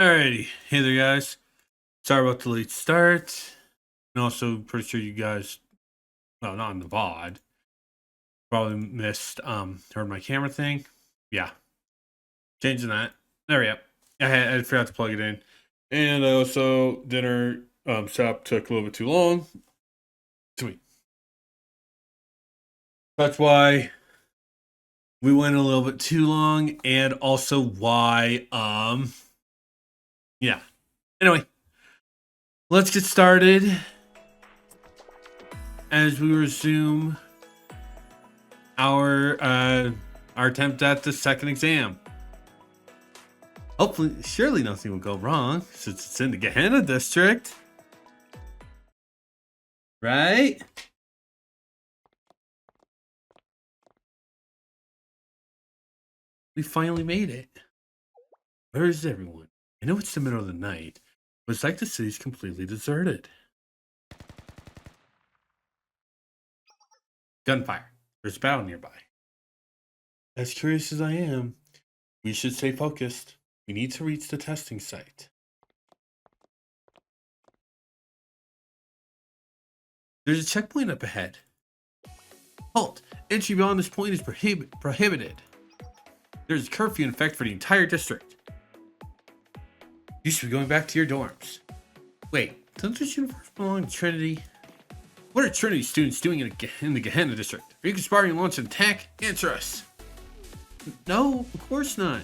Alrighty, hey there, guys. Sorry about the late start. And also, pretty sure you guys, well, not in the VOD, probably missed heard my camera thing. Yeah, changing that. There we go. I forgot to plug it in, and I also dinner setup took a little bit too long. Sweet. That's why we went a little bit too long, and also why yeah. Anyway, let's get started as we resume our attempt at the second exam. Hopefully, surely nothing will go wrong since it's in the Gehenna district, right? We finally made it. Where is everyone? I know it's the middle of the night, but it's like the city's completely deserted. Gunfire. There's a battle nearby. As curious as I am, we should stay focused. We need to reach the testing site. There's a checkpoint up ahead. Halt! Entry beyond this point is prohibited. There's a curfew in effect for the entire district. You should be going back to your dorms. Wait, don't this universe belong to Trinity? What are Trinity students doing in the Gehenna district? Are you conspiring to launch an attack? Answer us. No, of course not.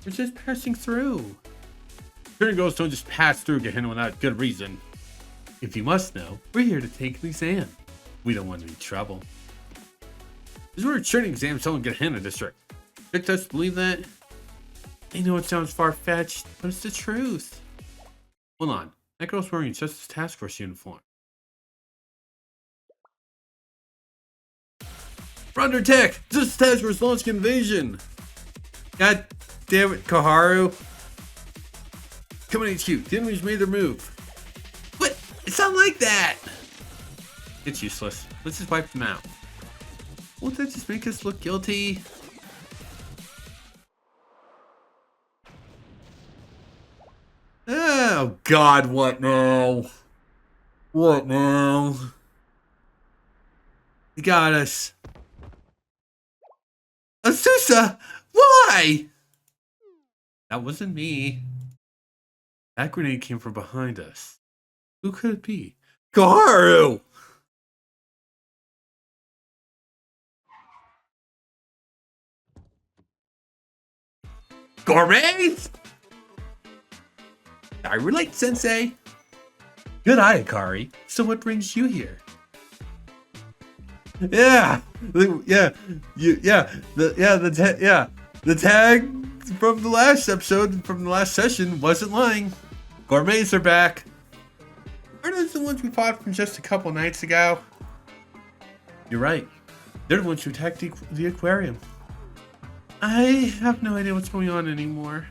We're just passing through. Trinity girls don't just pass through Gehenna without good reason. If you must know, we're here to take an exam. We don't want to be trouble. This is where a Trinity exam held in Gehenna district. Expect us to believe that? I know it sounds far-fetched, but it's the truth. Hold on. That girl's wearing a Justice Task Force uniform. We're under attack! Justice Task Force launching invasion! God damn it, Koharu. Come on, HQ. The enemy's made their move. What? It's not like that! It's useless. Let's just wipe them out. Won't that just make us look guilty? Oh God, what now? What now? You got us. Azusa! Why? That wasn't me. That grenade came from behind us. Who could it be? Koharu! Gourmets? I relate, Sensei. Good eye, Akari. So what brings you here? Yeah, the tag from the last episode, from the last session, wasn't lying. Gourmets are back. Aren't those the ones we fought from just a couple nights ago? You're right. They're the ones who attacked the aquarium. I have no idea what's going on anymore.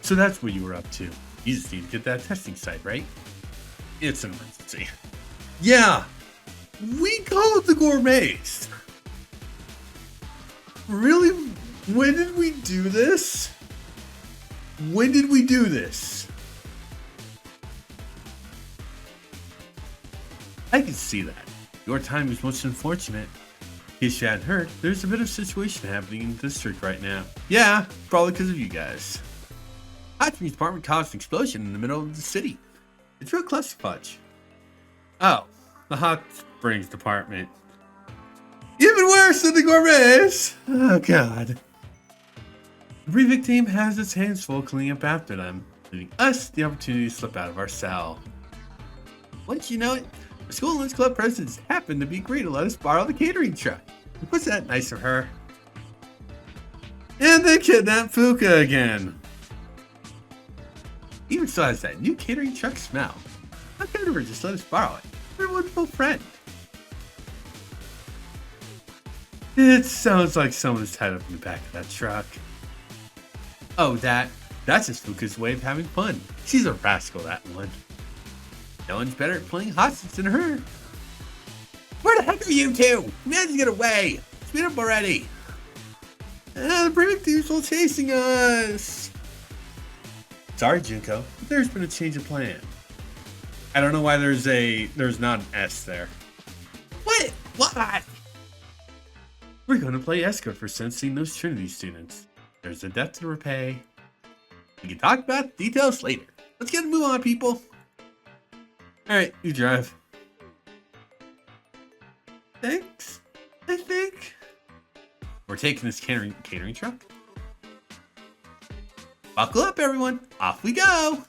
So that's what you were up to. You just need to get that testing site, right? It's an emergency. Yeah, we call it the Gourmets. Really? When did we do this? When did we do this? I can see that. Your time is most unfortunate. In case you hadn't heard, there's a bit of situation happening in the district right now. Yeah, probably because of you guys. Hot Springs Department caused an explosion in the middle of the city. It's real clusterfuck. Oh, the Hot Springs Department. Even worse than the Gourmets! Oh god. The Breivik team has its hands full cleaning up after them, leaving us the opportunity to slip out of our cell. Once you know it, the school lunch club presidents happened to be agreed to let us borrow the catering truck. Was that nice of her? And they kidnapped Fuka again. Even still has that new catering truck smell. How could her just let us borrow it? We're a wonderful friend. It sounds like someone is tied up in the back of that truck. Oh, that's just Fuka's way of having fun. She's a rascal, that one. No one's better at playing hostage than her. Where the heck Screw you two! Man's get away! Speed up already! The Prefect team's still chasing us! Sorry, Junko, but there's been a change of plan. I don't know why there's not an S there. What? What? We're gonna play escort for sensing those Trinity students. There's a debt to repay. We can talk about the details later. Let's get a move on, people. Alright, you drive. Thanks, I think. We're taking this catering truck. Buckle up, everyone. Off we go.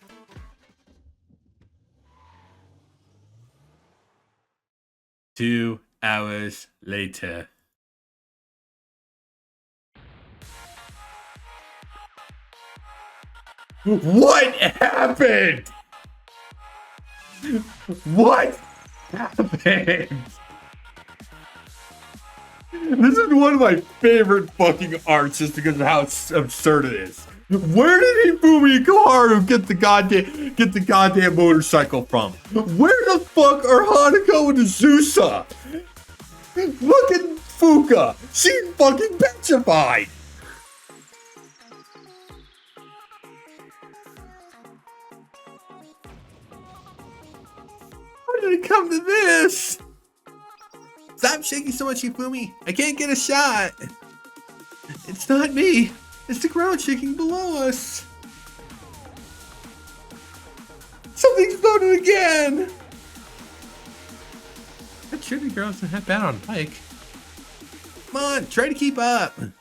Two hours later. What happened? What happened? This is one of my favorite fucking arts just because of how absurd it is. Where did Hifumi Koharu get the goddamn motorcycle from? Where the fuck are Hanako and Azusa? Look at Fuka. She's fucking petrified. How did it come to this? Stop shaking so much, Hifumi. I can't get a shot. It's not me. It's the ground shaking below us. Something's floating again. That Trinity girl's not that bad on bike. Come on, try to keep up. I'm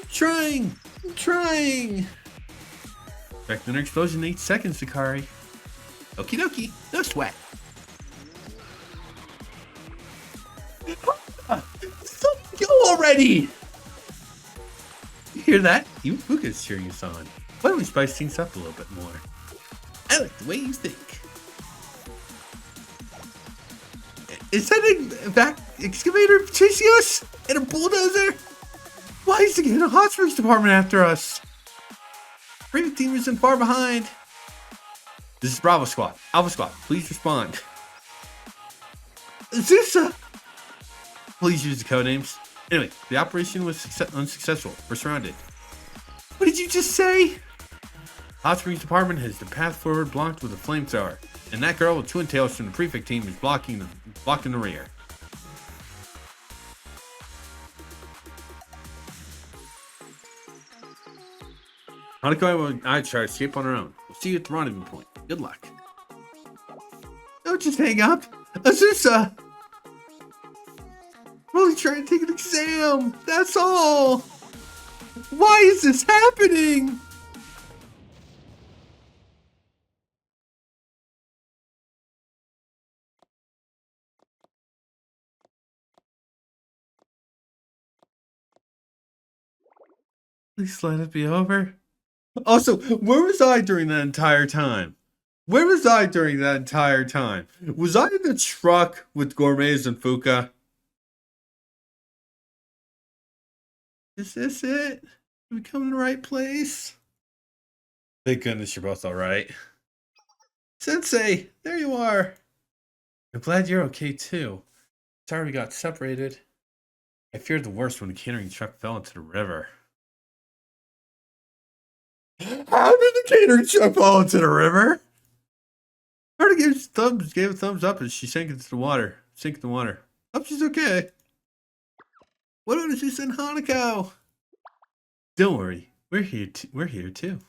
trying. Expect another explosion in 8 seconds, Sakari. Okie dokie, no sweat. Go already! You hear that? Even Fuka's cheering us on. Why don't we spice things up a little bit more? I like the way you think. Is that a back excavator chasing us? And a bulldozer? Why is the hot springs department after us? Prefect team isn't far behind. This is Bravo Squad. Alpha Squad, please respond. Azusa! Please use the codenames. Anyway, the operation was unsuccessful. We're surrounded. What did you just say? Hot Springs Department has the path forward blocked with a flamethrower, and that girl with twin tails from the Prefect team is blocking the rear. Hanako and I try to escape on our own. We'll see you at the rendezvous point. Good luck. Don't just hang up. Azusa! We're only trying to take an exam. That's all. Why is this happening? Please let it be over. Also, where was I during that entire time? Was I in the truck with Gourmets and Fuka? Is this it? Did we come to the right place? Thank goodness you're both alright. Sensei, there you are. I'm glad you're okay too. Sorry we got separated. I feared the worst when the catering truck fell into the river. How did the catering truck fall into the river? Hardy gave a thumbs up as she sank into the water. Hope she's okay. What about you send Hanako? Don't worry, we're here too.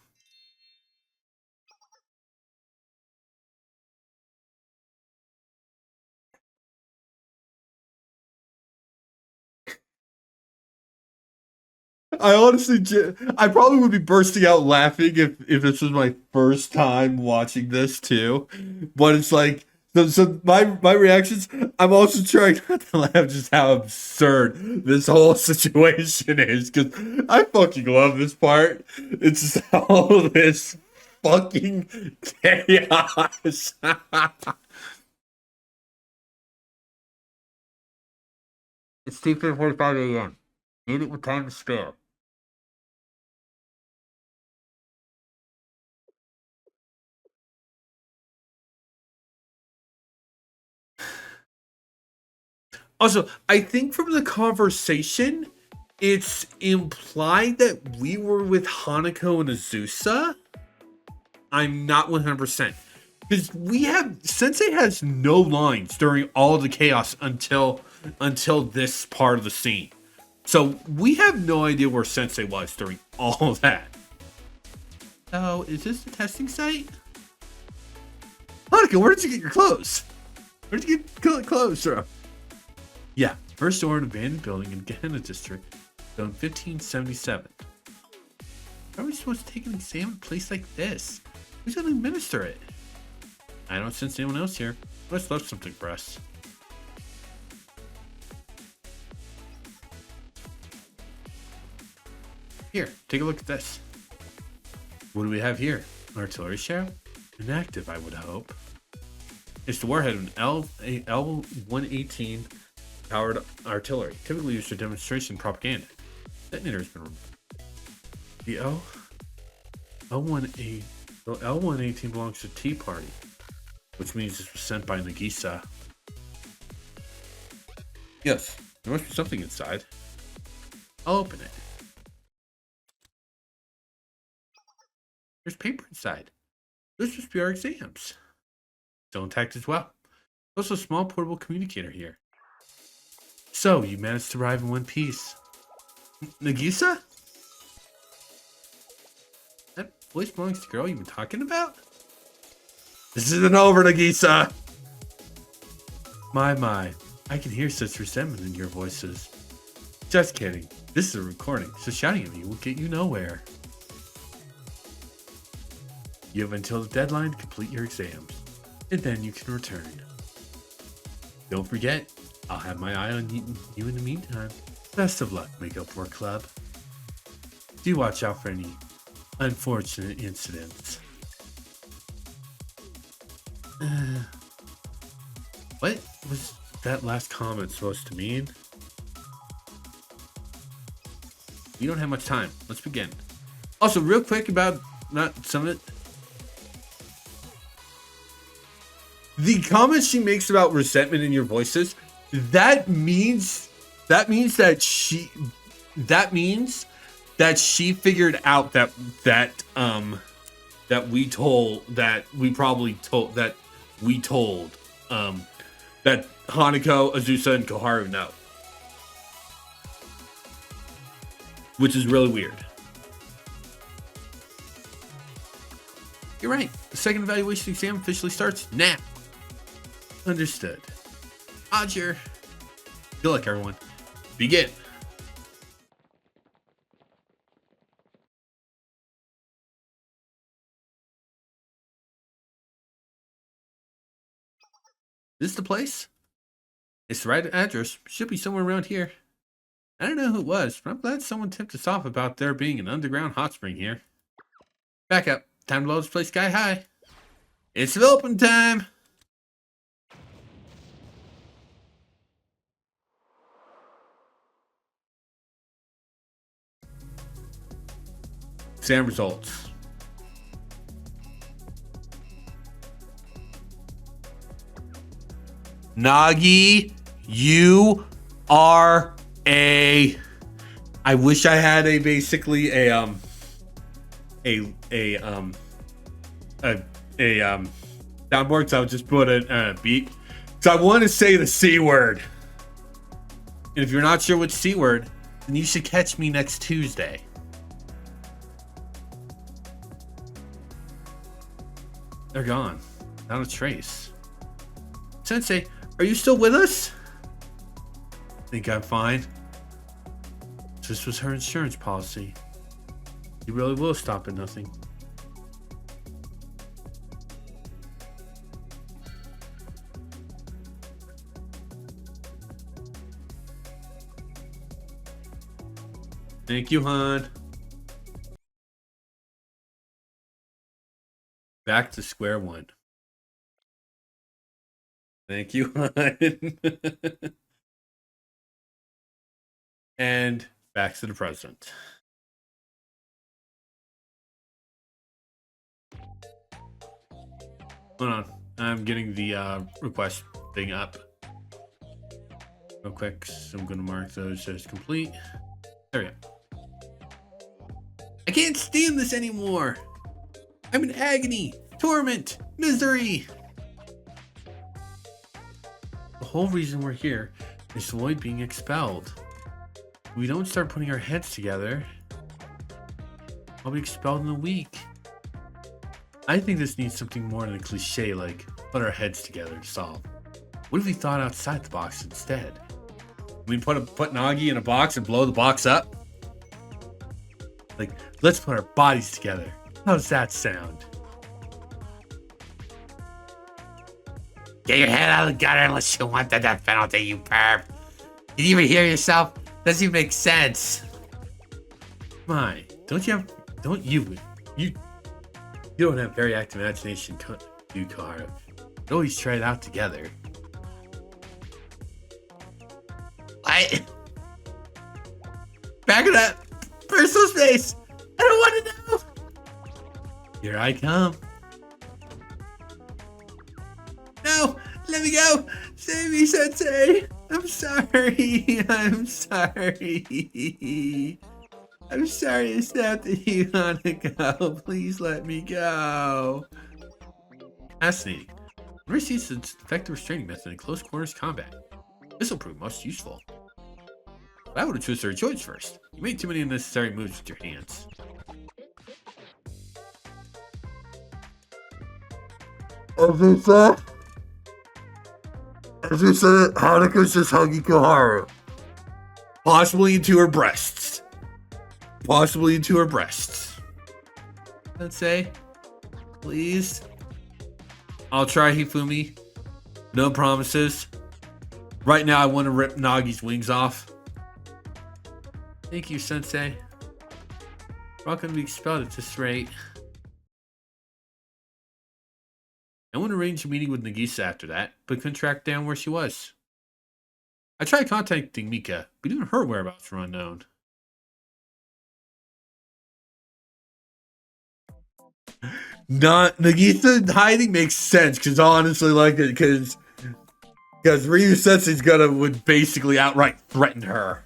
I probably would be bursting out laughing if this was my first time watching this too. But it's like, so my reactions, I'm also trying not to laugh just how absurd this whole situation is, because I fucking love this part. It's just all this fucking chaos. It's 2:45 a.m. Need it with time to spare. Also, I think from the conversation, it's implied that we were with Hanako and Azusa. I'm not 100%. Because Sensei has no lines during all the chaos until this part of the scene. So we have no idea where Sensei was during all of that. So, is this the testing site? Hanako, where did you get your clothes? Where did you get clothes from? Yeah, first door in an abandoned building in Gehenna District, built in 1577. How are we supposed to take an exam in a place like this? Who's going to administer it? I don't sense anyone else here. Let's left something for us. Here, take a look at this. What do we have here? An artillery shell? Inactive, I would hope. It's the warhead of an L-118 powered artillery, typically used for demonstration propaganda. Detonator has been removed. The L-118 belongs to Tea Party, which means this was sent by Nagisa. Yes, there must be something inside. I'll open it. There's paper inside. This must be our exams. Still intact as well. There's also a small portable communicator here. So, you managed to arrive in one piece. Nagisa? That voice belongs to the girl you've been talking about? This isn't over, Nagisa! My. I can hear such resentment in your voices. Just kidding. This is a recording, so shouting at me will get you nowhere. You have until the deadline to complete your exams, and then you can return. Don't forget, I'll have my eye on you in the meantime. Best of luck, Makeup Work Club. Do watch out for any unfortunate incidents. What was that last comment supposed to mean? We don't have much time. Let's begin. Also, real quick about not some of it. The comments she makes about resentment in your voices, that means that she figured out that we told that Hanako, Azusa, and Koharu know. Which is really weird. You're right. The second evaluation exam officially starts now. Understood. Roger. Good luck, everyone. Begin. Is this the place? It's the right address. Should be somewhere around here. I don't know who it was, but I'm glad someone tipped us off about there being an underground hot spring here. Back up. Time to blow this place sky high. It's open time. Exam results. Nagi, you are a. I wish I had basically a soundboard, so I would just put a beat. So I want to say the C word. And if you're not sure which C word, then you should catch me next Tuesday. They're gone. Not a trace. Sensei, are you still with us? Think I'm fine. This was her insurance policy. You really will stop at nothing. Thank you, hon. Back to square one. Thank you, hon. And back to the president. Hold on. I'm getting the request thing up. real quick. So I'm going to mark those as complete. There we go. I can't stand this anymore. I'm in agony, torment, misery. The whole reason we're here is to avoid being expelled. If we don't start putting our heads together, I'll be expelled in a week. I think this needs something more than a cliche like put our heads together to solve. What if we thought outside the box instead? We put Nagi in a box and blow the box up? Like, let's put our bodies together. How's that sound? Get your head out of the gutter unless you want the death penalty, you perv. Did you even hear yourself? Doesn't even make sense. My, you don't have very active imagination, do Koharu. We always try it out together. Back it up. Personal space. I don't want to know. Here I come. No, let me go. Save me, Sensei. I'm sorry. I'm sorry. I'm sorry to snap that you want to go. Please let me go. Fascinating. River sees an effective restraining method in close quarters combat. This will prove most useful. But I would have chosen our joints first. You made too many unnecessary moves with your hands. As we said, Haruka's just hugging Koharu. Possibly into her breasts. Possibly into her breasts. Let's say, please. I'll try, Hifumi. No promises. Right now, I want to rip Nagi's wings off. Thank you, Sensei. We're all going to be expelled at this rate. I want to arrange a meeting with Nagisa after that, but couldn't track down where she was. I tried contacting Mika, but even her whereabouts were unknown. Not Nagisa hiding makes sense, because honestly, like it, because Ryu Sensei's would basically outright threaten her.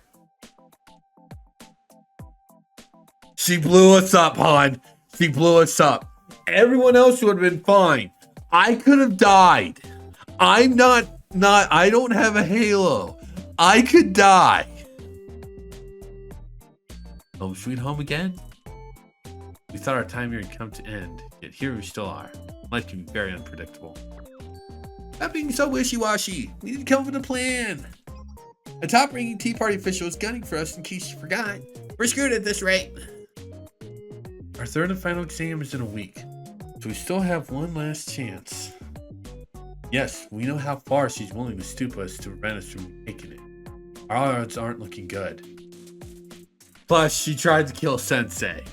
She blew us up, hon. She blew us up. Everyone else would have been fine. I could have died. I'm not, I don't have a halo. I could die. Home sweet home again? We thought our time here had come to end, yet here we still are. Life can be very unpredictable. Stop being so wishy-washy. We need to come up with a plan. A top-ranking Tea Party official is gunning for us in case you forgot. We're screwed at this rate. Our third and final exam is in a week, so we still have one last chance. Yes, we know how far she's willing to stoop us to prevent us from taking it. Our odds aren't looking good. Plus, she tried to kill Sensei.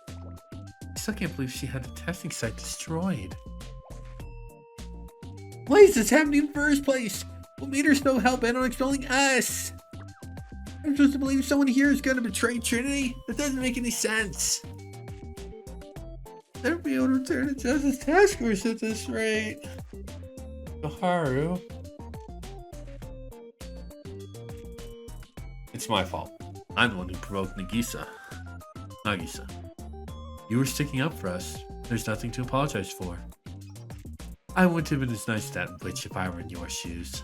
I still can't believe she had the testing site destroyed. Why is this happening in the first place? What made her so hell-bent on expelling us? I'm supposed to believe someone here is going to betray Trinity? That doesn't make any sense. Never be able to return to Justice Task Force at this rate. Koharu. It's my fault. I'm the one who provoked Nagisa. You were sticking up for us. There's nothing to apologize for. I wouldn't have been as nice to that witch if I were in your shoes.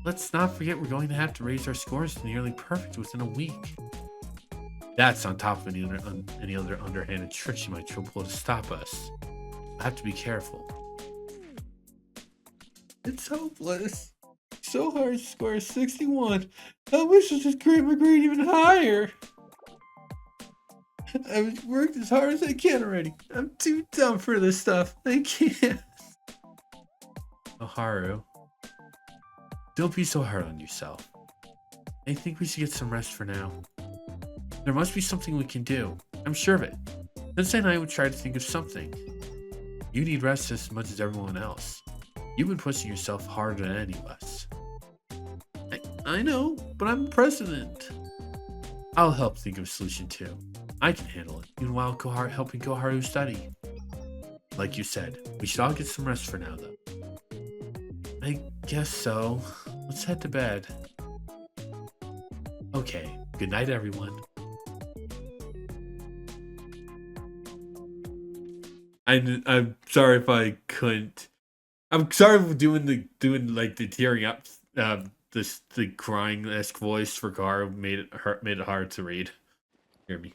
Let's not forget we're going to have to raise our scores to nearly perfect within a week. That's on top of any other underhanded tricks she might pull to stop us. I have to be careful. It's hopeless. So hard to score 61. I wish I could grade my grade even higher. I've worked as hard as I can already. I'm too dumb for this stuff. I can't. Koharu, don't be so hard on yourself. I think we should get some rest for now. There must be something we can do. I'm sure of it. Sensei and I would try to think of something. You need rest as much as everyone else. You've been pushing yourself harder than any of us. I know, but I'm president. I'll help think of a solution too. I can handle it, even while helping Koharu study. Like you said, we should all get some rest for now, though. I Guess so. Let's head to bed. Okay, good night, everyone. I'm sorry if I couldn't. I'm sorry for doing the tearing up, the crying esque voice for Gar made it hard to read. Hear me.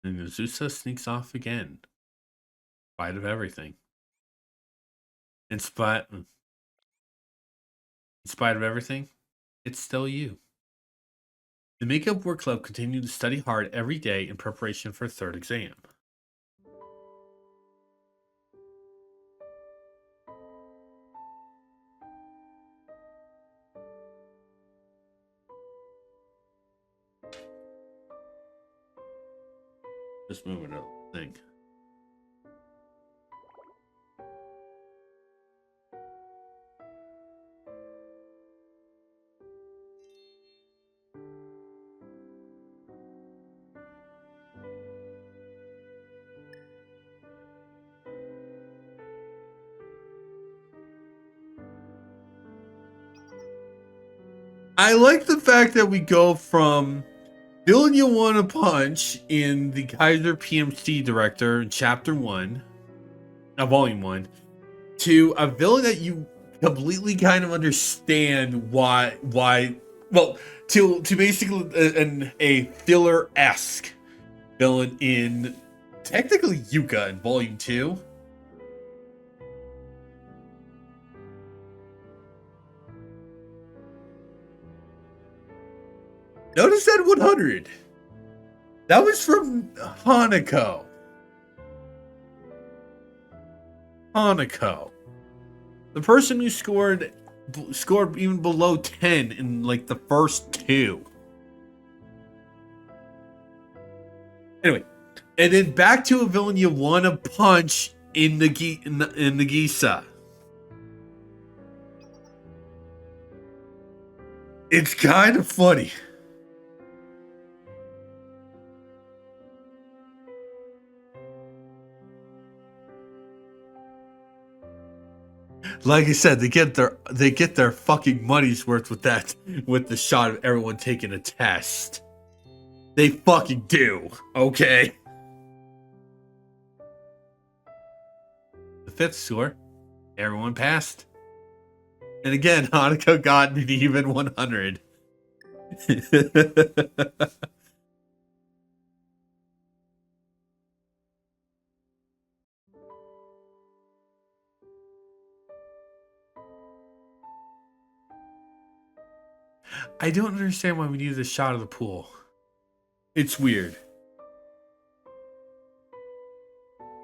And Azusa sneaks off again. In spite of everything. In spite of everything, it's still you. The Makeup Work Club continued to study hard every day in preparation for third exam. Just moving a thing. I like the fact that we go from villain you want to punch in the Kaiser PMC director in chapter 1, volume 1, to a villain that you completely kind of understand why well, to basically a filler-esque villain in technically Yuka in volume 2. Notice that 100. That was from Hanako. Hanako. The person who scored even below 10 in like the first 2. Anyway, and then back to a villain you want to punch in the Gisa. It's kind of funny. Like I said, they get their fucking money's worth with that, with the shot of everyone taking a test. They fucking do, okay? The 5th score, everyone passed. And again, Hanako got an even 100. I don't understand why we needed a shot of the pool. It's weird.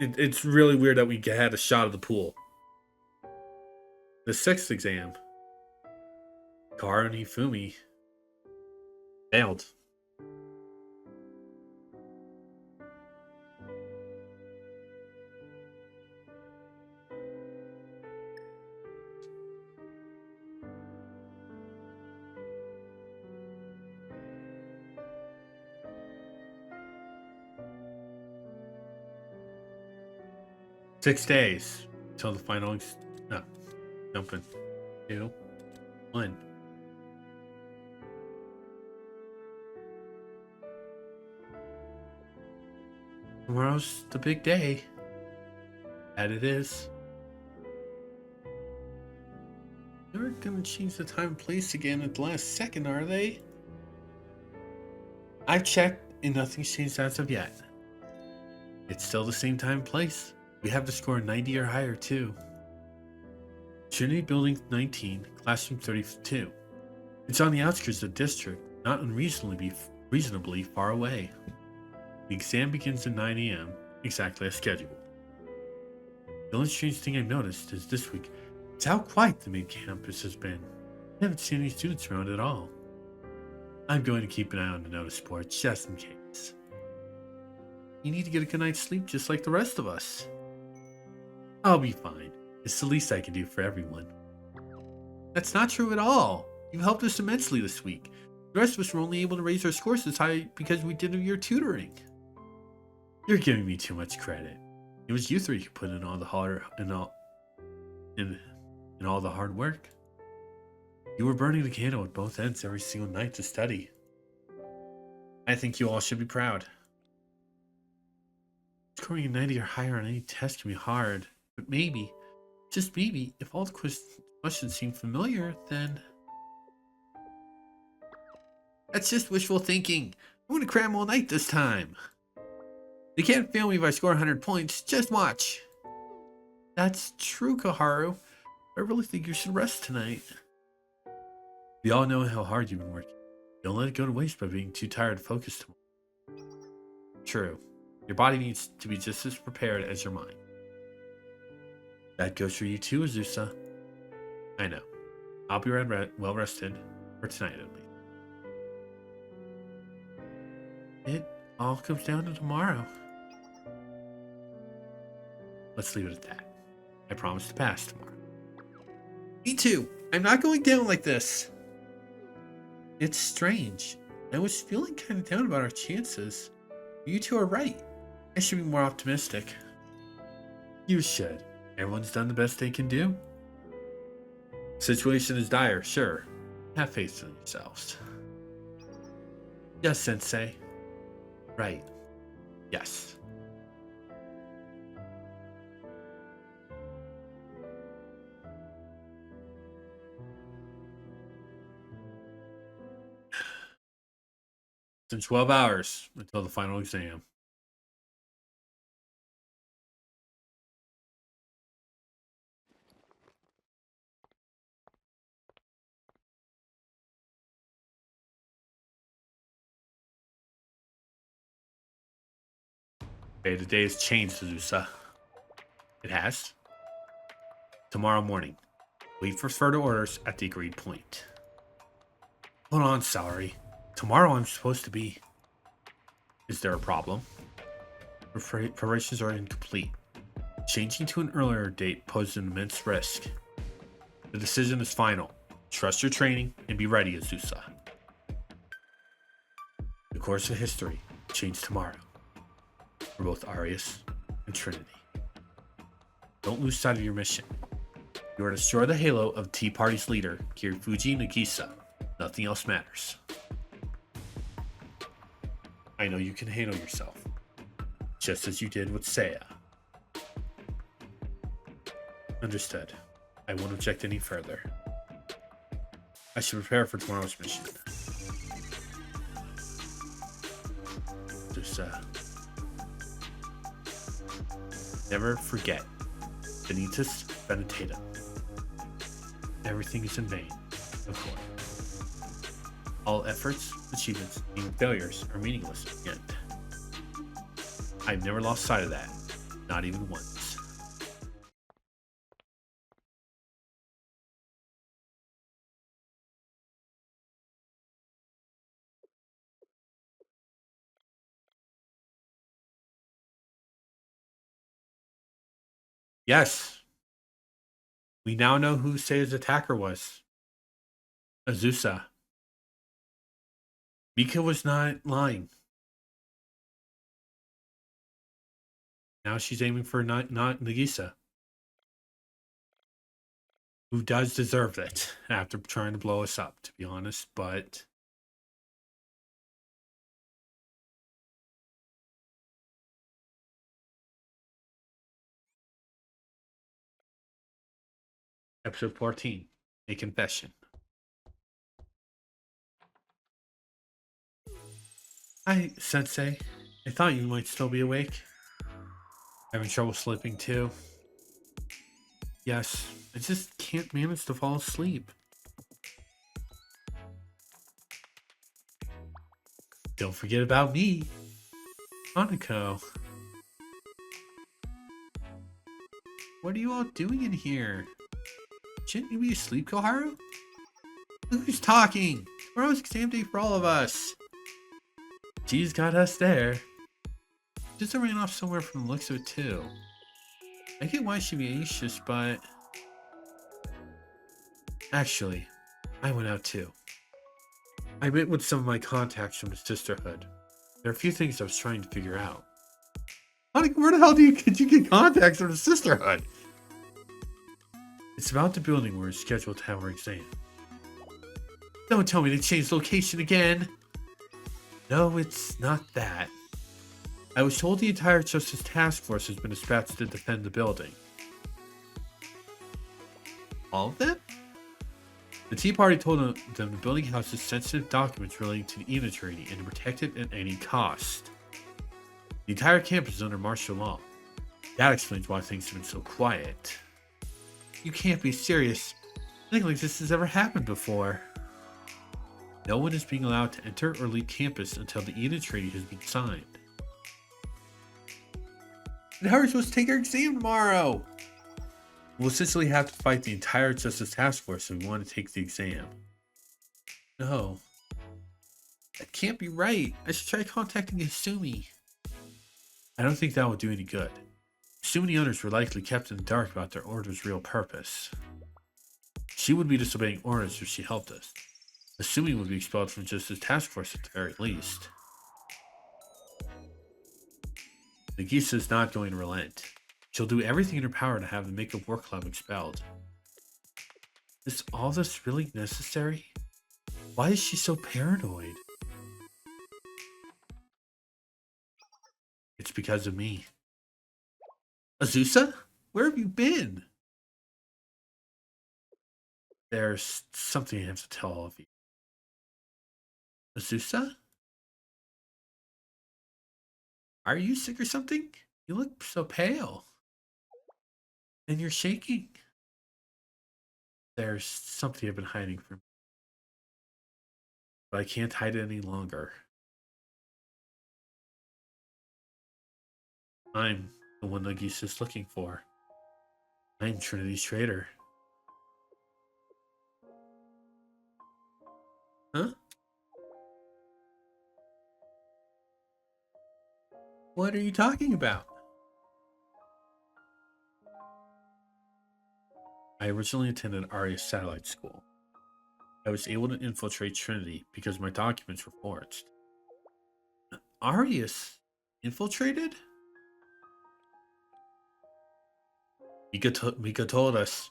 It's really weird that we had a shot of the pool. The 6th exam. Kaoru and Hifumi failed. Six days until the final. No, jumping. 2, 1. Tomorrow's the big day. That it is. They're gonna change the time and place again at the last second, are they? I've checked and nothing's changed as of yet. It's still the same time and place. We have to score 90 or higher too. Trinity Building 19, Classroom 32. It's on the outskirts of the district, not reasonably far away. The exam begins at 9 a.m., exactly as scheduled. The only strange thing I've noticed is this week, it's how quiet the main campus has been. I haven't seen any students around at all. I'm going to keep an eye on the notice board just in case. You need to get a good night's sleep just like the rest of us. I'll be fine. It's the least I can do for everyone. That's not true at all. You've helped us immensely this week. The rest of us were only able to raise our scores this high because we did your tutoring. You're giving me too much credit. It was you three who put in all the all the hard work. You were burning the candle at both ends every single night to study. I think you all should be proud. Scoring a 90 or higher on any test can be hard, but maybe, just maybe, if all the questions seem familiar, then... That's just wishful thinking. I'm gonna cram all night this time. They can't fail me if I score 100 points. Just watch. That's true, Koharu. I really think you should rest tonight. We all know how hard you've been working. Don't let it go to waste by being too tired to focus tomorrow. True. Your body needs to be just as prepared as your mind. That goes for you too, Azusa. I know. I'll be well rested for tonight at least. It all comes down to tomorrow. Let's leave it at that. I promise to pass tomorrow. Me too. I'm not going down like this. It's strange. I was feeling kind of down about our chances. You two are right. I should be more optimistic. You should. Everyone's done the best they can do. Situation is dire, sure. Have faith in yourselves. Yes, Sensei. Right. Yes. It's in 12 hours until the final exam. Okay, the day has changed, Azusa. It has. Tomorrow morning. Wait for further orders at the agreed point. Hold on, Salary. Tomorrow I'm supposed to be... Is there a problem? Preparations are incomplete. Changing to an earlier date poses an immense risk. The decision is final. Trust your training and be ready, Azusa. The course of history will change tomorrow for both Arius and Trinity. Don't lose sight of your mission. You are to destroy the halo of Tea Party's leader, Kirifuji Nagisa. Nothing else matters. I know you can handle yourself, just as you did with Seiya. Understood. I won't object any further. I should prepare for tomorrow's mission. Just, never forget. Vanitas Venitatum. Everything is in vain, of course. All efforts, achievements, even failures are meaningless in the end. I've never lost sight of that, not even once. Yes. We now know who Seiya's attacker was. Azusa. Mika was not lying. Now she's aiming for not Nagisa. Who does deserve it after trying to blow us up, to be honest, but... Episode 14, A Confession. Hi, Sensei. I thought you might still be awake. Having trouble sleeping too? Yes, I just can't manage to fall asleep. Don't forget about me, Hanako. What are you all doing in here? Shouldn't you be asleep, Koharu? Who's talking? Tomorrow's exam day for all of us. She's got us there. Just ran off somewhere from the looks of it too. I get why she'd be anxious, but... Actually, I went out too. I met with some of my contacts from the Sisterhood. There are a few things I was trying to figure out. Honey, where the hell did you get contacts from the Sisterhood? It's about the building we're scheduled to have our exam. Don't tell me to change location again! No, it's not that. I was told the entire Justice Task Force has been dispatched to defend the building. All of them? The Tea Party told them the building houses sensitive documents relating to the Eden Treaty and to protect it at any cost. The entire campus is under martial law. That explains why things have been so quiet. You can't be serious. Nothing like this has ever happened before. No one is being allowed to enter or leave campus until the Eden Treaty has been signed. And how are we supposed to take our exam tomorrow? We'll essentially have to fight the entire Justice Task Force if we want to take the exam. No. That can't be right. I should try contacting Asumi. I don't think that will do any good. So many others were likely kept in the dark about their order's real purpose. She would be disobeying orders if she helped us. Assuming would be expelled from Justice Task Force at the very least. Nagisa is not going to relent. She'll do everything in her power to have the Makeup Work Club expelled. Is all this really necessary? Why is she so paranoid? It's because of me. Azusa? Where have you been? There's something I have to tell all of you. Azusa? Are you sick or something? You look so pale. And you're shaking. There's something I've been hiding from you. But I can't hide it any longer. I'm the one Nagisa's looking for. I'm Trinity's traitor. Huh? What are you talking about? I originally attended Arius Satellite School. I was able to infiltrate Trinity because my documents were forged. Arius? Infiltrated? Mika told us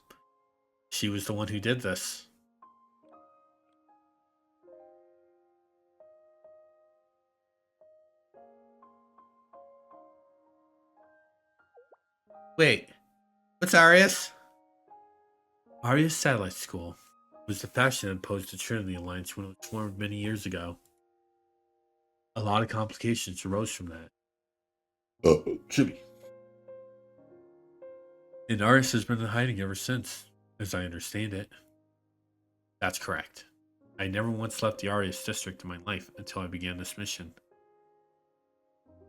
she was the one who did this. Wait, what's Arius? Arius Satellite School was the faction that opposed the Trinity Alliance when it was formed many years ago. A lot of complications arose from that. Jimmy. And Arius has been in hiding ever since, as I understand it. That's correct. I never once left the Arius district in my life until I began this mission.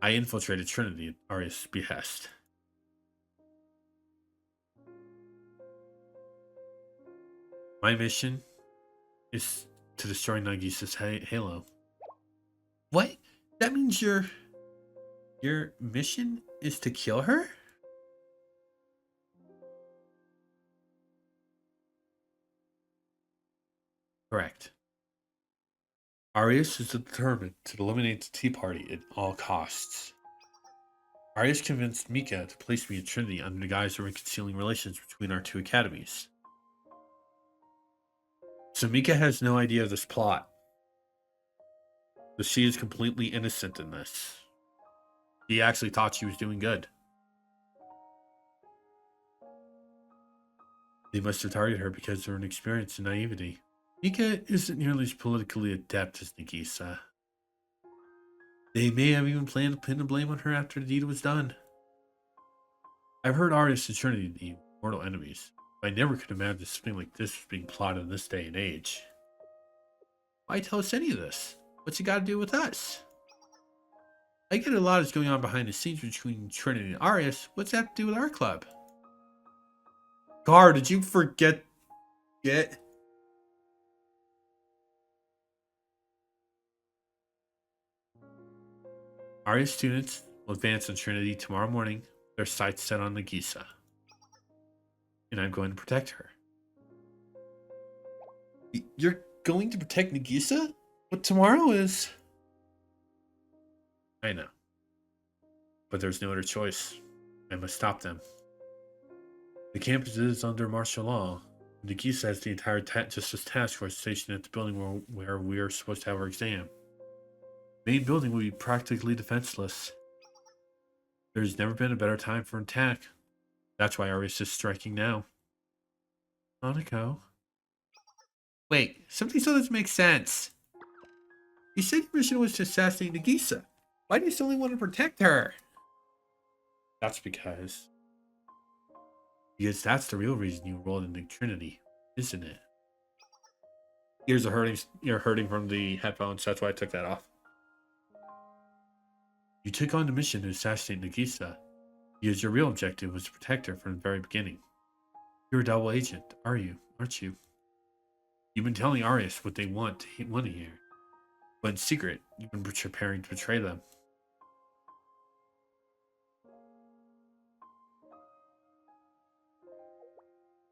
I infiltrated Trinity at Arius' behest. My mission is to destroy Nagisa's halo. What? That means your mission is to kill her? Correct. Arius is determined to eliminate the Tea Party at all costs. Arius convinced Mika to place me in Trinity under the guise of reconciling relations between our two academies. So Mika has no idea of this plot. But she is completely innocent in this. She actually thought she was doing good. They must have targeted her because of her inexperience and naivety. Mika isn't nearly as politically adept as Nagisa. They may have even planned to pin the blame on her after the deed was done. I've heard Arius and Trinity be mortal enemies. I never could imagine something like this was being plotted in this day and age. Why tell us any of this? What's it got to do with us? I get a lot is going on behind the scenes between Trinity and Arius. What's that to do with our club? Gar, did you forget? Arius students will advance on Trinity tomorrow morning. Their sights set on Nagisa. And I'm going to protect her. You're going to protect Nagisa? But tomorrow is... I know. But there's no other choice. I must stop them. The campus is under martial law. Nagisa has the entire Justice Task Force stationed at the building where we are supposed to have our exam. The main building will be practically defenseless. There's never been a better time for an attack. That's why Arius is striking now. Hanako? Wait, something still doesn't make sense. You said your mission was to assassinate Nagisa. Why do you still only want to protect her? That's because that's the real reason you rolled into Trinity, isn't it? Ears are hurting. You're hurting from the headphones. That's why I took that off. You took on the mission to assassinate Nagisa because your real objective was to protect her from the very beginning. You're a double agent, aren't you? You've been telling Arius what they want to hear, but in secret, you've been preparing to betray them.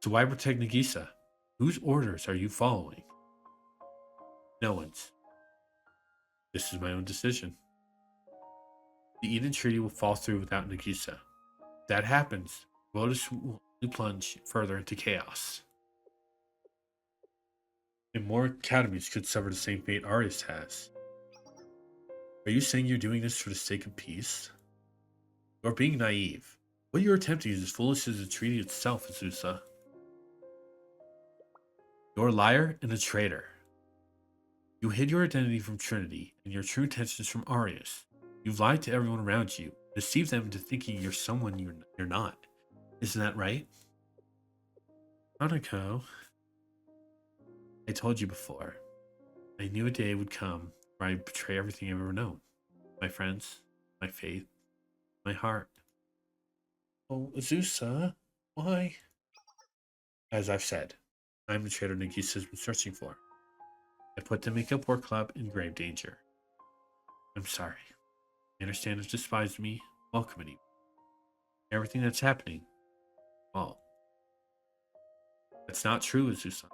So why protect Nagisa? Whose orders are you following? No one's. This is my own decision. The Eden Treaty will fall through without Nagisa. If that happens, Lotus will plunge further into chaos. And more academies could suffer the same fate Arius has. Are you saying you're doing this for the sake of peace? You're being naive. What you're attempting is as foolish as the treaty itself, Azusa. You're a liar and a traitor. You hid your identity from Trinity and your true intentions from Arius. You've lied to everyone around you, deceived them into thinking you're someone you're not. Isn't that right? Hanako, I told you before. I knew a day would come where I'd betray everything I've ever known. My friends, my faith, my heart. Oh, Azusa, why? As I've said, I'm the traitor Nagisa has been searching for. I put the Makeup Work Club in grave danger. I'm sorry. I understand it's despised me, welcoming me. Everything that's happening, well, that's not true, Azusa.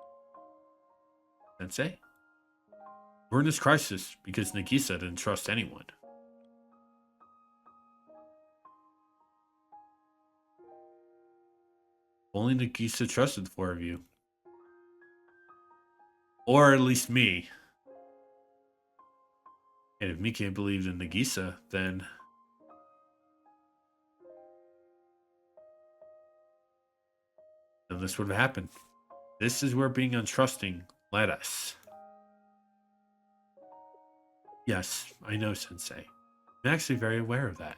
Sensei? We're in this crisis because Nagisa didn't trust anyone. Only Nagisa trusted the four of you. Or at least me. And if Mika believed in Nagisa, then this would have happened. This is where being untrusting led us. Yes, I know, Sensei. I'm actually very aware of that.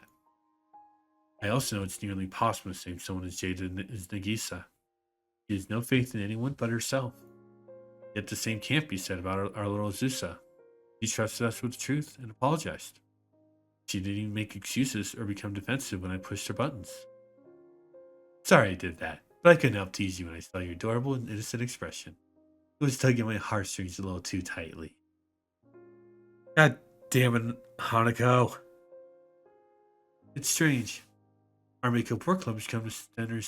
I also know it's nearly impossible to save someone as jaded as Nagisa. She has no faith in anyone but herself. Yet the same can't be said about our little Azusa. She trusted us with the truth and apologized. She didn't even make excuses or become defensive when I pushed her buttons. Sorry I did that, but I couldn't help tease you when I saw your adorable and innocent expression. It was tugging my heartstrings a little too tightly. God damn it, Hanako. It's strange. Our Makeup Work Club has come to center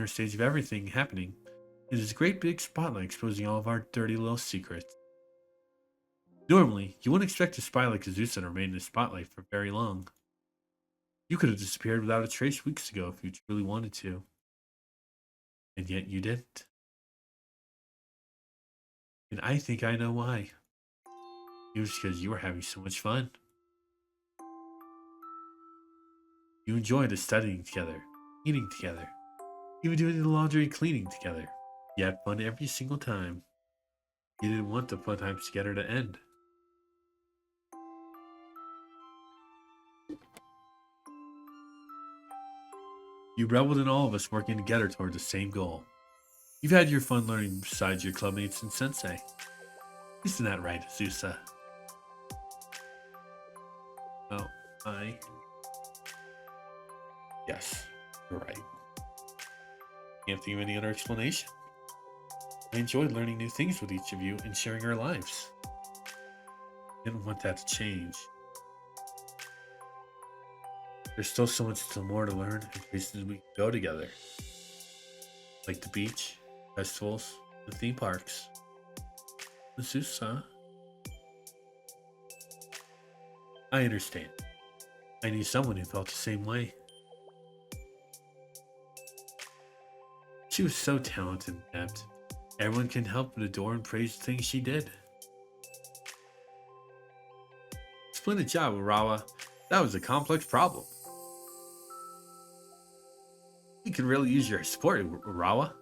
stage of everything happening. It is a great big spotlight exposing all of our dirty little secrets. Normally, you wouldn't expect a spy like Azusa to remain in the spotlight for very long. You could have disappeared without a trace weeks ago if you truly wanted to. And yet you didn't. And I think I know why. It was because you were having so much fun. You enjoyed the studying together, eating together, even doing the laundry and cleaning together. You had fun every single time. You didn't want the fun times together to end. You reveled in all of us working together toward the same goal. You've had your fun learning besides your clubmates and sensei. Isn't that right, Azusa? Oh, yes, you're right. Can't think of any other explanation. I enjoyed learning new things with each of you and sharing our lives. Didn't want that to change. There's still so much more to learn and places we can go together. Like the beach, festivals, and theme parks. Azusa. I understand. I knew someone who felt the same way. She was so talented and adept. Everyone can help but adore and praise the things she did. Splendid job, Urawa. That was a complex problem. We could really use your support, Urawa.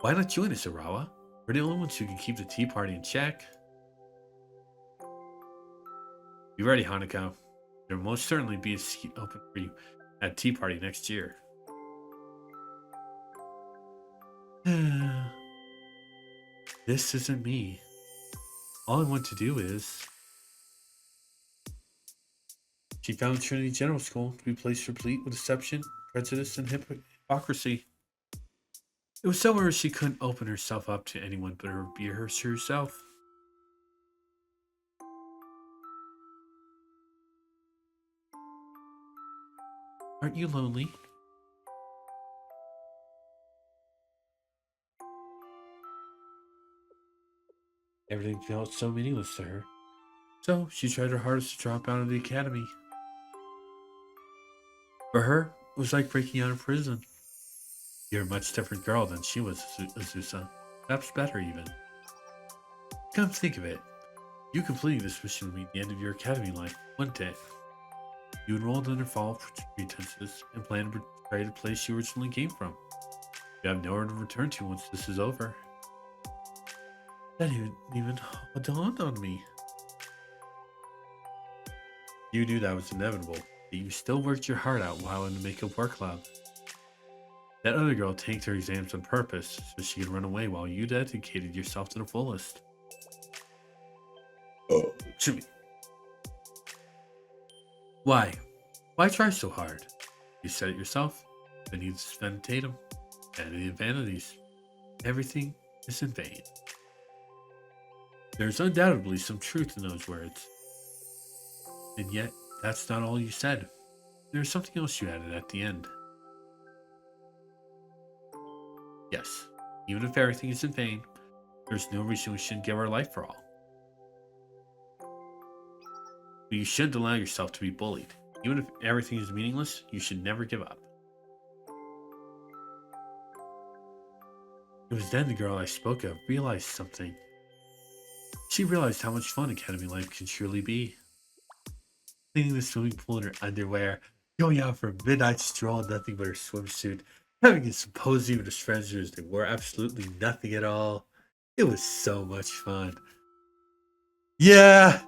Why not join us, Urawa? We're the only ones who can keep the tea party in check. Be ready, Hanako. There will most certainly be a seat open for you at tea party next year. This isn't me. All I want to do is... She found Trinity General School to be a place replete with deception, prejudice, and hypocrisy. It was somewhere she couldn't open herself up to anyone but be herself. Aren't you lonely? Everything felt so meaningless to her. So she tried her hardest to drop out of the academy. For her, it was like breaking out of prison. You're a much different girl than she was, Azusa. Perhaps better, even. Come think of it. You completing this mission will be the end of your academy life, wouldn't it? You enrolled under false pretenses and planned to betray the place you originally came from. You have nowhere to return to once this is over. That even dawned on me. You knew that was inevitable, but you still worked your heart out while in the makeup work club. That other girl tanked her exams on purpose so she could run away while you dedicated yourself to the fullest. Oh, Jimmy. Why? Why try so hard? You said it yourself. Beneath this ventilatum, vanity of vanities. Everything is in vain. There's undoubtedly some truth in those words. And yet, that's not all you said. There's something else you added at the end. Yes, even if everything is in vain, there's no reason we shouldn't give our life for all. But you shouldn't allow yourself to be bullied. Even if everything is meaningless, you should never give up. It was then the girl I spoke of realized something. She realized how much fun academy life can truly be. Cleaning the swimming pool in her underwear, going out for a midnight stroll in nothing but her swimsuit, having a symposium with her strangers that wore absolutely nothing at all. It was so much fun. Yeah,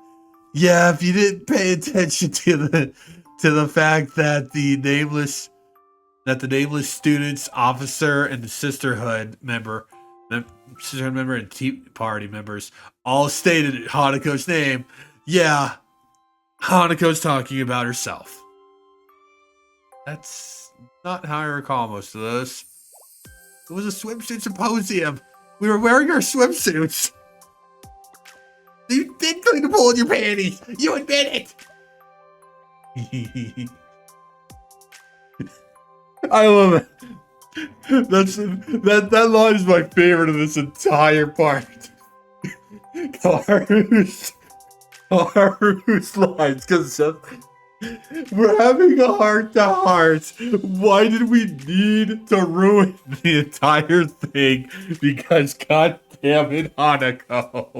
if you didn't pay attention to the fact that the nameless students officer and the sisterhood member and Tea Party members all stated Hanako's name. Yeah, Hanako's talking about herself. That's not how I recall most of those. It was a swimsuit symposium. We were wearing our swimsuits. You did clean the pool in your panties. You admit it. I love it. That line is my favorite of this entire part. Karu's lines, because we're having a heart-to-heart. Why did we need to ruin the entire thing? Because god damn it, Hanako.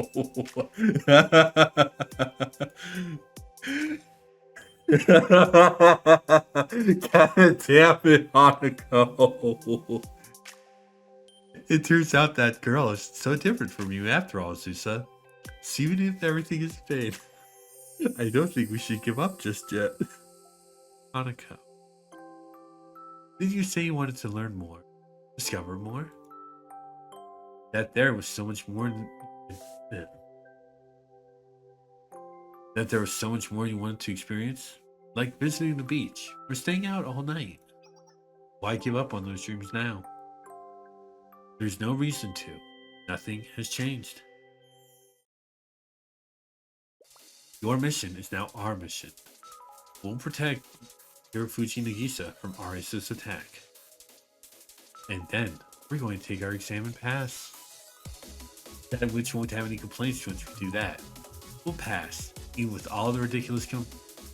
God damn it, Hanako. It turns out that girl is so different from you after all, Azusa. So even if everything is fade, I don't think we should give up just yet. Hanako, did you say you wanted to learn more? Discover more? That there was so much more that there was so much more you wanted to experience? Like visiting the beach or staying out all night. Why give up on those dreams now? There's no reason to. Nothing has changed. Your mission is now our mission. We'll protect Hirofuji Nagisa from Arisa's attack. And then we're going to take our exam and pass. That witch won't have any complaints once we do that. We'll pass, even with all the ridiculous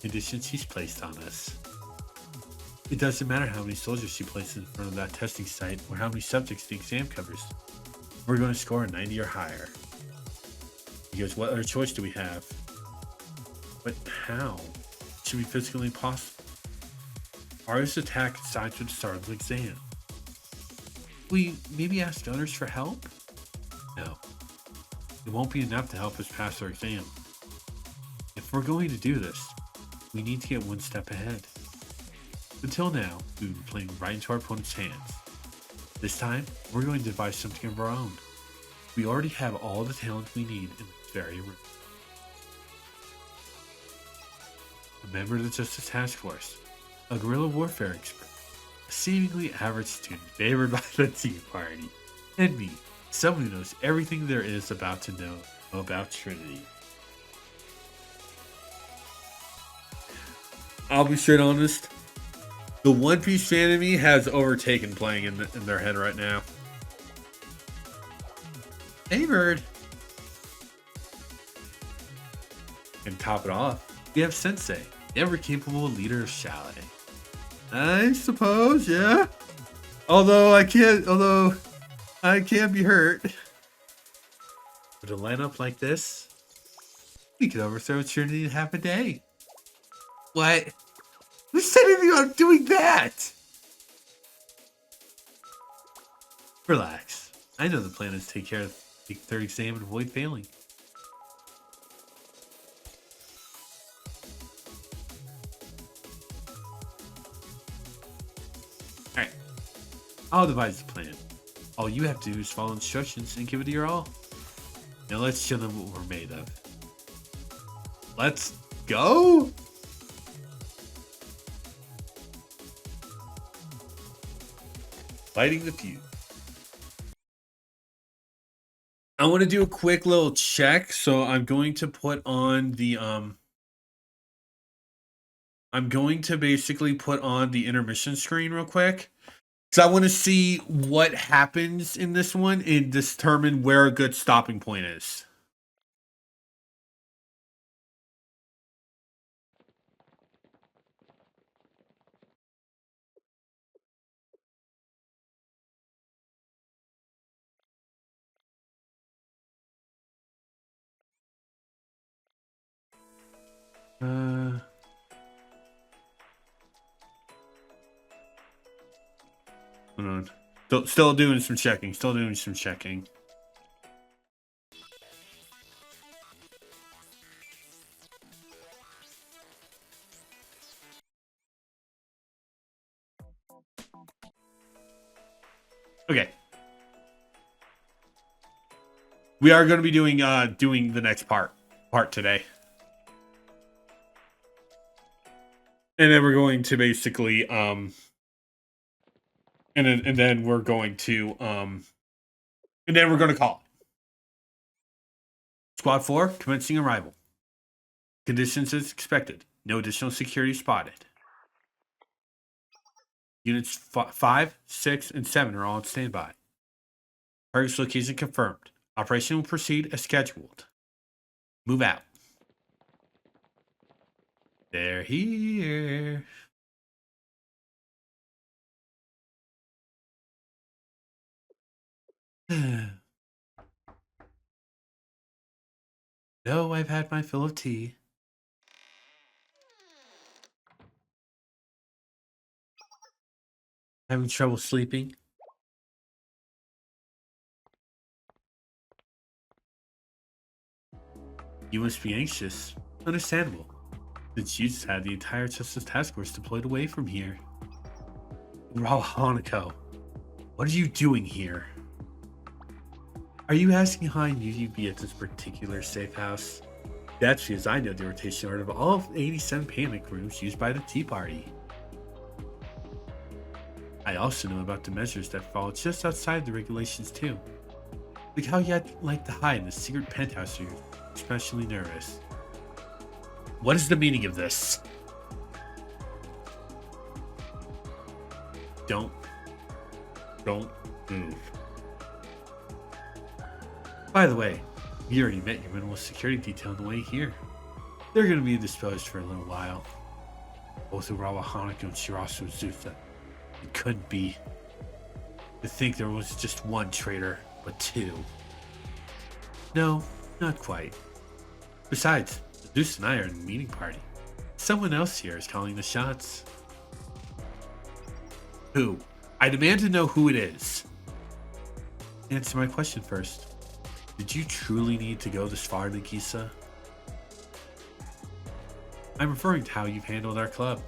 conditions she's placed on us. It doesn't matter how many soldiers she places in front of that testing site or how many subjects the exam covers. We're going to score a 90 or higher. He goes, what other choice do we have? But how? It should be physically impossible. Arya's attack coincides with the start of the exam. We maybe ask others for help? No. It won't be enough to help us pass our exam. If we're going to do this, we need to get one step ahead. Until now, we've been playing right into our opponent's hands. This time, we're going to devise something of our own. We already have all the talent we need in this very room. A member of the Justice Task Force, a guerrilla warfare expert, a seemingly average student favored by the Tea Party, and me, someone who knows everything there is about to know about Trinity. I'll be straight honest. The One Piece fan in me has overtaken playing in their head right now. Hey, Bird. And top it off, we have Sensei, ever capable leader of Chalet. I suppose, yeah. Although I can't be hurt. With a lineup like this, we could overthrow Trinity in half a day. What? Who said anything about doing that? Relax. I know the plan is to take care of the third exam and avoid failing. Alright. I'll devise the plan. All you have to do is follow instructions and give it your all. Now let's show them what we're made of. Let's go! Lighting the fuse. I want to do a quick little check, so I'm going to put on the I'm going to basically put on the intermission screen real quick. Because I want to see what happens in this one and determine where a good stopping point is. Hold on. Still doing some checking. Okay. We are going to be doing the next part today. And then we're going to basically and then we're going to call it. Squad 4 commencing arrival. Conditions as expected. No additional security spotted. Units 5, 6, and 7 are all on standby. Target's location confirmed. Operation will proceed as scheduled. Move out. They're here. No, I've had my fill of tea. Having trouble sleeping? You must be anxious. Understandable. Since you just had the entire Justice Task Force deployed away from here. Raul Hanako, what are you doing here? Are you asking how I knew you'd be at this particular safe house? That's because I know the rotation order of all of 87 panic rooms used by the Tea Party. I also know about the measures that fall just outside the regulations too. Like how you had to hide in the secret penthouse you're especially nervous. What is the meaning of this? Don't move. By the way, you already met your minimal security detail on the way here. They're going to be disposed for a little while. Both Urawa Hanako and Shirasu Azusa. It couldn't be. To think there was just one traitor, but two. No, not quite. Besides, Zeus and I are in the meeting party. Someone else here is calling the shots. Who? I demand to know who it is. Answer my question first. Did you truly need to go this far, Nagisa? I'm referring to how you've handled our club.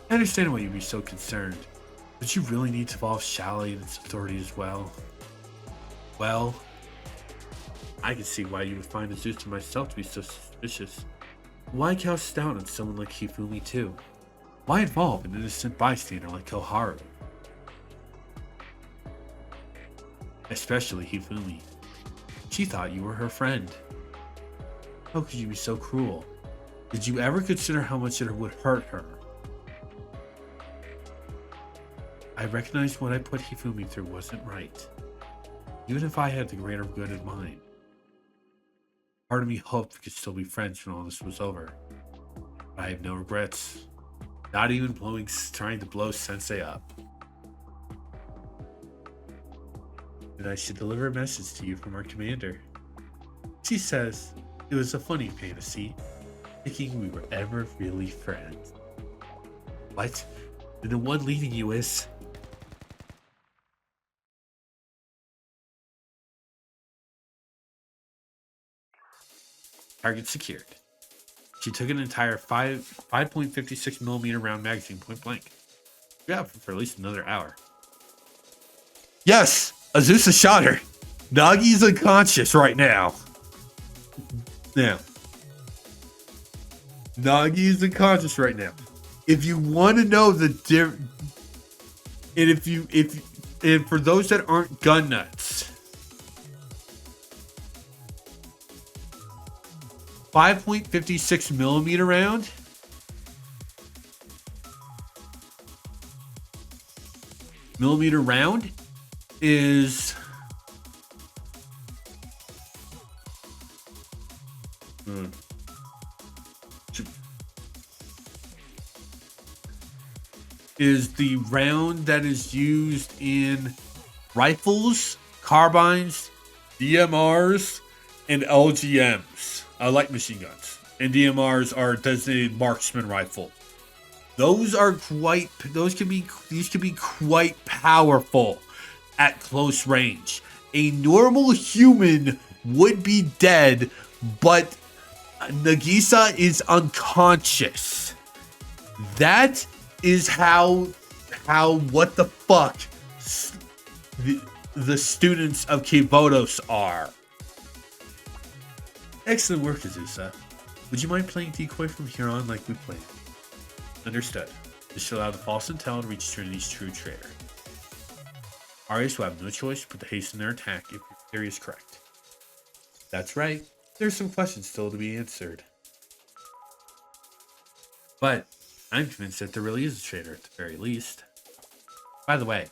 I understand why you'd be so concerned, but you really need to involve Chalet and its authority as well. Well, I can see why you would find Azusa and myself to be so suspicious. Why cast doubt on someone like Hifumi too? Why involve an innocent bystander like Koharu? Especially Hifumi. She thought you were her friend. How could you be so cruel? Did you ever consider how much it would hurt her? I recognized what I put Hifumi through wasn't right. Even if I had the greater good in mind. Part of me hoped we could still be friends when all this was over. But I have no regrets. Not even trying to blow Sensei up. And I should deliver a message to you from our commander. She says it was a funny fantasy, thinking we were ever really friends. What? And the one leading you is... Target secured. She took an entire 5.56 millimeter round magazine point blank. Yeah, for at least another hour. Yes! Azusa shot her. Nagi's unconscious right now. Nagi's unconscious right now. If you want to know the and for those that aren't gun nuts, 5.56 millimeter round is the round that is used in rifles, carbines, DMRs, and LGMs, light machine guns. And DMRs are designated marksman rifle. These can be quite powerful at close range. A normal human would be dead, but Nagisa is unconscious. That is how what the fuck the students of Kivodos are. Excellent work, Azusa. Would you mind playing decoy from here on like we planned? Understood. This should allow the false intel to reach Trinity's true traitor. Arias will have no choice but to hasten their attack if your theory is correct. That's right. There's some questions still to be answered. But I'm convinced that there really is a traitor at the very least. By the way,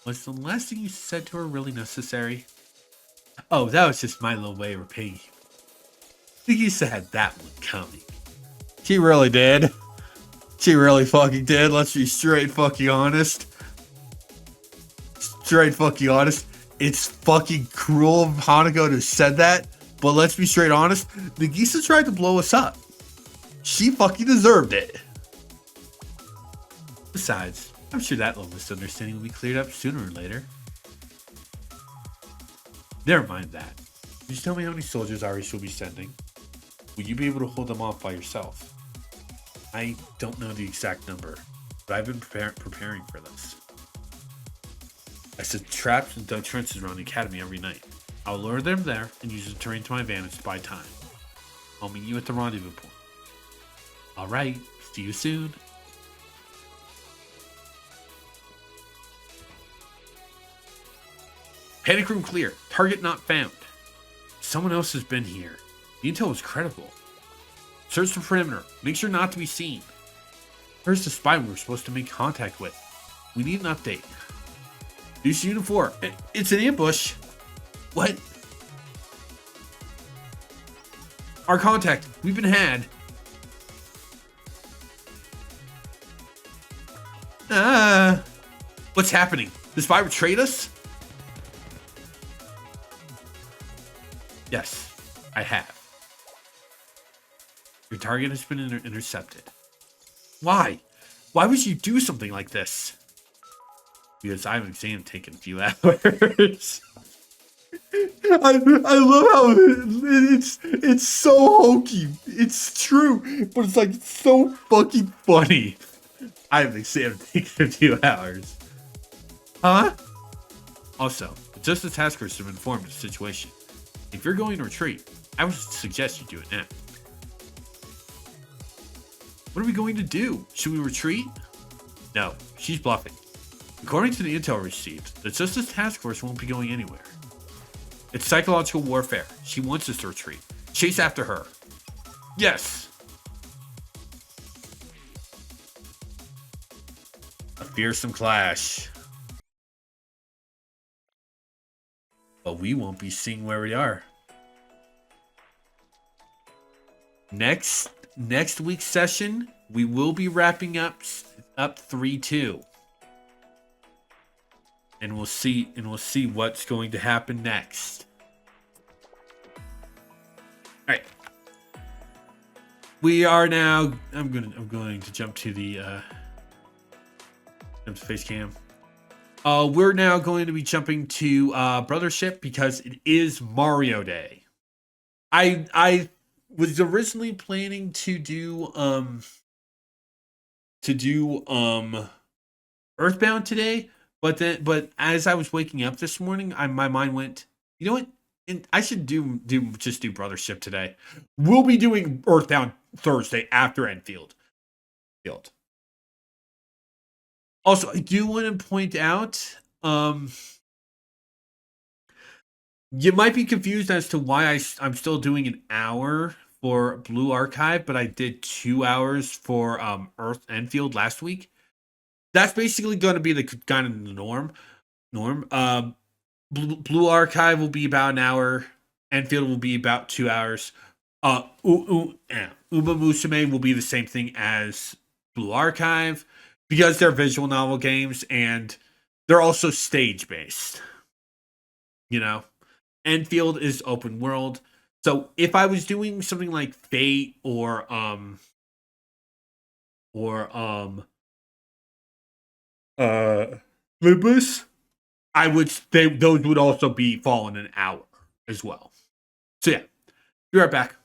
was the last thing you said to her really necessary? Oh, that was just my little way of repaying you. Nagisa had that one coming. She really did. She really fucking did. Let's be straight fucking honest. It's fucking cruel of Hanako to have said that, but let's be straight honest. Nagisa tried to blow us up. She fucking deserved it. Besides, I'm sure that little misunderstanding will be cleared up sooner or later. Never mind that. Just tell me how many soldiers Arias will be sending. Will you be able to hold them off by yourself? I don't know the exact number, but I've been preparing for this. I set traps and dug trenches around the academy every night. I'll lure them there and use the terrain to my advantage to buy time. I'll meet you at the rendezvous point. Alright, see you soon. Panic room clear. Target not found. Someone else has been here. The intel was credible. Search the perimeter. Make sure not to be seen. Where's the spy we were supposed to make contact with? We need an update. Use Unit 4. It's an ambush. What? Our contact. We've been had. What's happening? The spy betrayed us? Yes, I have. Your target has been intercepted. Why? Why would you do something like this? Because I have an exam taking a few hours. I love how it's so hokey. It's true, but it's like so fucking funny. I have an exam taking a few hours. Huh? Also, just the task force have informed of the situation. If you're going to retreat, I would suggest you do it now. What are we going to do? Should we retreat? No, she's bluffing. According to the intel received, the Justice Task Force won't be going anywhere. It's psychological warfare. She wants us to retreat. Chase after her. Yes! A fearsome clash. But we won't be seeing where we are. Next week's session, we will be wrapping up 3-2. And we'll see what's going to happen next. All right. We are now. I'm going to jump to the face cam. We're now going to be jumping to Brothership because it is Mario Day. I was originally planning to do Earthbound today. But as I was waking up this morning, my mind went, you know what? I should just do Brothership today. We'll be doing Earthbound Thursday after Enfield. Also, I do want to point out, you might be confused as to why I'm still doing an hour for Blue Archive, but I did 2 hours for Earth Enfield last week. That's basically going to be the kind of the norm. Blue Archive will be about an hour. Enfield will be about 2 hours. Uma Musume will be the same thing as Blue Archive because they're visual novel games and they're also stage based. You know, Enfield is open world. So if I was doing something like Fate or Limbus, those would also be fall in an hour as well. So yeah, be right back.